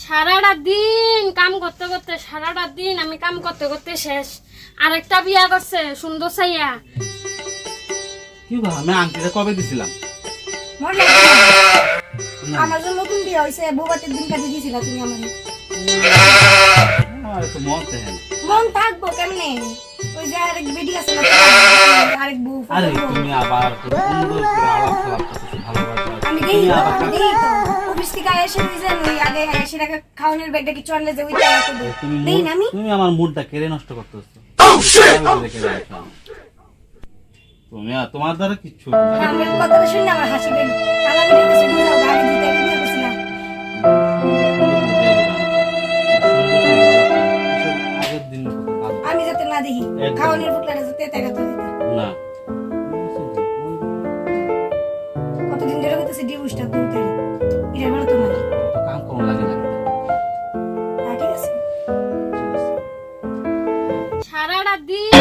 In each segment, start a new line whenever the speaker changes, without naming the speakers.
সারাটা দিন কাম করতে করতে সারাটা দিন আমি কাম করতে করতে শেষ। আরেকটা বিয়া করছে সুন্দর সাইয়া।
কি বা আমি আংটিটা কবে দিছিলাম?
মনে আছে আমার জন্য নতুন বিয়ে হইছে বউবাতের দিন কাটে দিছিলা তুমি আমারে।
আমার তো মন চায় না।
মন থাকবো কেমনে? ওই যে আরেক বেডি আছে না আরেক বউ।
আরে তুমি আবার তো সুন্দর করে আলাপ খারাপ করতেছো ভালোবাসা।
আমি দেই তো অফিস থেকে এসে দিয়েছেন ওই আগে এসে টাকা খাওয়ানোর ব্যাগটা কি চলে যে ওইটা তো দেই না আমি।
তুমি আমার মুডটা কেড়ে নষ্ট করতেছো। তুমি তোমার দ্বারা কিচ্ছু
আমার কথাটা শুনে আমার হাসি পেল। আমি দেখতেছি বুঝাও গাড়ি দিতে বিয়ে করছিলাম।
আগের দিন
আমি যাতে না দেখি খাওয়ানোর ফুটলাটা যাতে টাকা তো দিতে
না
কতদিন ধরে করতেছি ডিভোর্সটা করতে এটা ভালো তো না।
তো কাম কম লাগে না।
ঠিক আছে
সারাটা দিন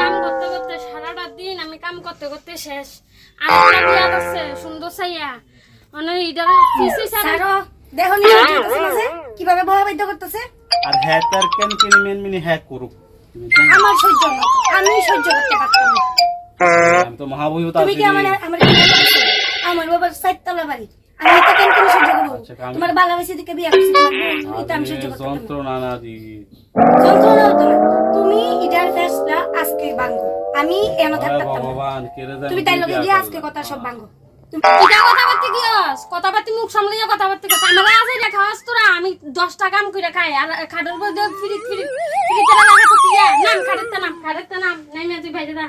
কাম করতে করতে সারাটা দিন আমি কাম করতে করতে শেষ। আরেকটা বিয়া করছে সুন্দর সাইয়া। মানে এটা পিসি
সারো দেখো নি করতেছে কিভাবে বড় বাধ্য করতেছে।
আর হ্যাঁ তার কেন কেন মেন মিনি হ্যাঁ করুক তুমি জানো
আমার সহ্য না আমি সহ্য করতে পারতাম না।
আমি তো মহাবুয়ত
তুমি কি আমার আমার বাবার সাইতলা বাড়ি আমি তো কেন কেন সহ্য করব? তোমার ভালোবাসি দিকে বিয়ে করছি এটা আমি সহ্য করতে পারতাম না।
যন্ত্রণা না দি
যন্ত্রণা হতো না। তুমি ইডার ফেসটা আজকে ভাঙো আমি এমন থাকতে পারতাম না।
ভগবান কেড়ে দেন
তুমি তাই লগে গিয়ে আজকে কথা সব ভাঙো। তুমি
কিটা কথা বলতে গিয়াস কথাবার্তি মুখ সামলাইয়া কথা বলতে গেছ। আমার আজ এটা খাওয়াস তোরা আমি 10টা কাম কইরা খাই আর খাটের উপর দিয়ে ফিরিত লাগা তো কি নাম খাড়েতে নাম নাই না তুই ভাইরা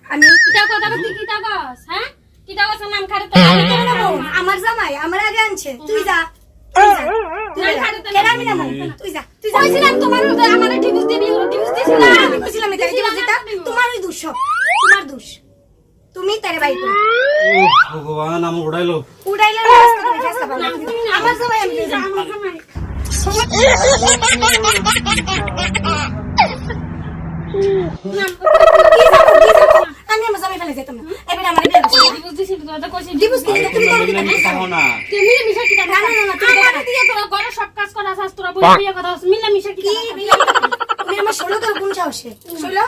আমি
কিটা কথা বলতে কিটা কস হ্যাঁ কিটা কস নাম খাড়েতে
আমার জামাই আমার আগে আনছে তুই যা আমি না তুই যা তুই যা
কইছিলাম তোমার আমারে ডিভোর্স দিবি ডিভোর্স দিছিলাম
আমি কইছিলাম এটা যেটা তোমারই দোষ সব তোমার দোষ তুমি তারে বাই করো।
ও ভগবান আমার উড়াইলো
উড়াইলে রাস্তা তুমি ফেসলা পাও আমার জামাই আমি যা আমি আমার জামাই ফেলে যেতাম না এবারে আমার বিয়ে করছি
ডিভোর্স দিছিস তো এটা কইছিস
ডিভোর্স দিতে তুমি করো কি
তাহো না
মিলে মিশা কিটা
না না না তুমি
আমার দিয়ে তোরা ঘরে সব কাজ করা আসাস তোরা বই বিয়ে কথা মিলে মিশা
কি
কিটা
তুমি আমার ষোলো তোর কোন সাহসে ষোলো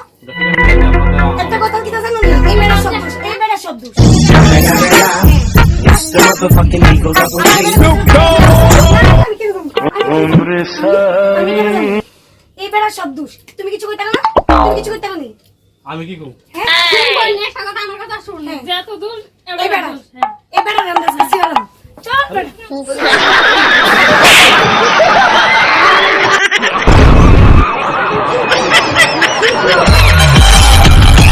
একটা কথা কি জানো না এই মেয়েরা সব দোষ এই মেয়েরা সব দোষ এই বেড়া সব দোষ তুমি কিছু কইতে না তুমি কিছু কইতে না
আমি কি করব
তুই বল না একটা কথা আমার কথা শুন যে এত দূর
এই বেড়া এই বেড়া আমরা চল